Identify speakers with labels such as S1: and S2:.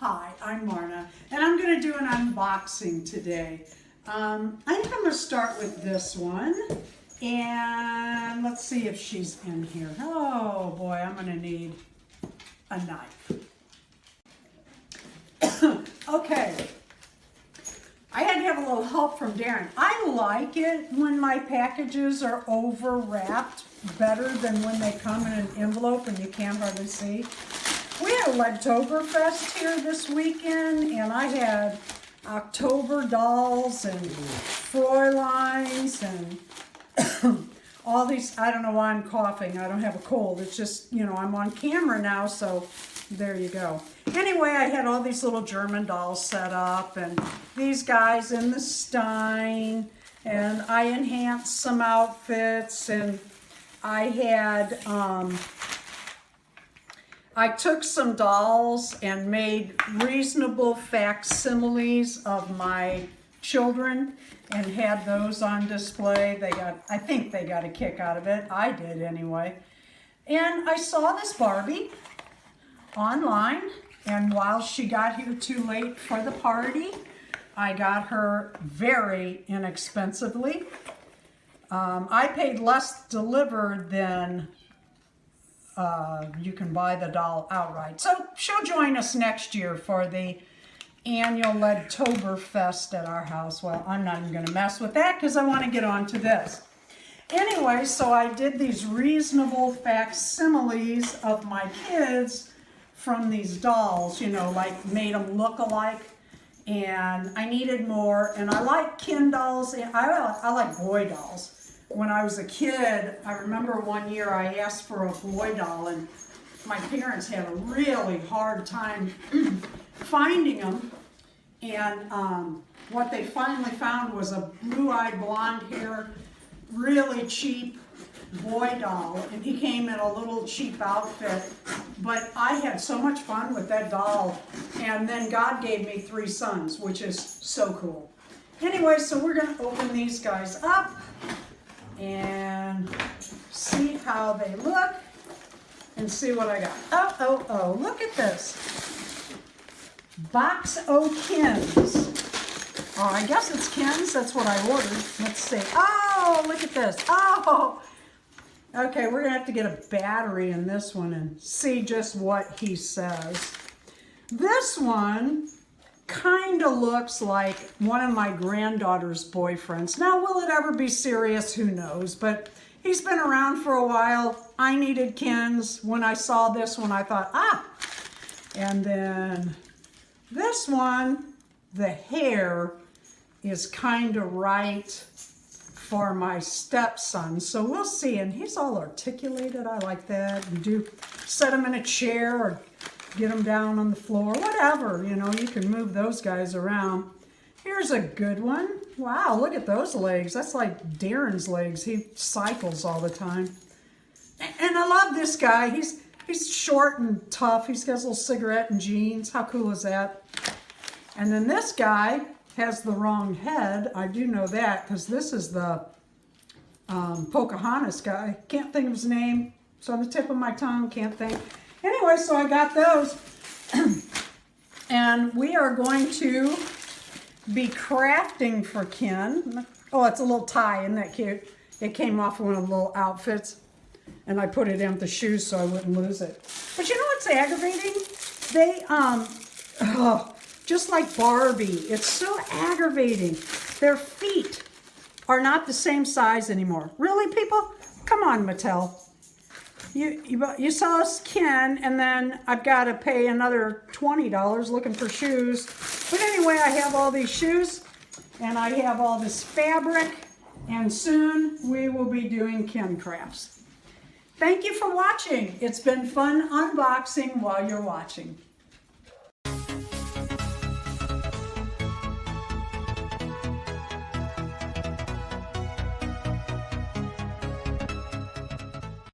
S1: Hi, I'm Marna, and I'm going to do an unboxing today. I think I'm going to start with this one, and let's see if she's in here. Oh boy, I'm going to need a knife. Okay, I had to have a little help from Darren. I like it when my packages are over-wrapped better than when they come in an envelope and you can't hardly see. We had Oktoberfest here this weekend, and I had October dolls and Fräuleins and all these. I don't know why I'm coughing. I don't have a cold. It's just, you know, I'm on camera now, so there you go. Anyway, I had all these little German dolls set up, and these guys in the Stein, and I enhanced some outfits, and I had, I took some dolls and made reasonable facsimiles of my children and had those on display. I think they got a kick out of it. I did anyway. And I saw this Barbie online, and while she got here too late for the party, I got her very inexpensively. I paid less delivered than you can buy the doll outright. So she'll join us next year for the annual Oktoberfest at our house. Well, I'm not even going to mess with that because I want to get on to this. Anyway, so I did these reasonable facsimiles of my kids from these dolls, you know, like made them look alike. And I needed more, and I like Ken dolls. I like boy dolls. When I was a kid, I remember one year I asked for a boy doll, and my parents had a really hard time finding them. And what they finally found was a blue-eyed, blonde-haired, really cheap boy doll, and he came in a little cheap outfit. But I had so much fun with that doll, and then God gave me 3 sons, which is so cool. Anyway, so we're going to open these guys up and see how they look and see what I got. Oh, look at this. Box o' Kens. Oh, I guess it's Ken's. That's what I ordered. Let's see. Oh, look at this. Oh, okay, we're going to have to get a battery in this one and see just what he says. This one kind of looks like one of my granddaughter's boyfriends. Now, will it ever be serious? Who knows? But he's been around for a while. I needed Ken's. When I saw this one, I thought, And then this one, the hair is kind of right for my stepson. So we'll see. And he's all articulated. I like that. You do set him in a chair or get them down on the floor, whatever, you know, you can move those guys around. Here's a good one. Wow, look at those legs. That's like Darren's legs. He cycles all the time. And I love this guy. He's short and tough. He's got a little cigarette and jeans. How cool is that? And then this guy has the wrong head. I do know that because this is the Pocahontas guy. Can't think of his name. It's on the tip of my tongue. Can't think. Anyway, so I got those, and we are going to be crafting for Ken. Oh, it's a little tie, isn't that cute? It came off one of the little outfits, and I put it in with the shoes so I wouldn't lose it. But you know what's aggravating? They, just like Barbie, it's so aggravating. Their feet are not the same size anymore. Really, people? Come on, Mattel. You sell us Ken, and then I've got to pay another $20 looking for shoes. But anyway, I have all these shoes, and I have all this fabric, and soon we will be doing Ken crafts. Thank you for watching. It's been fun unboxing while you're watching.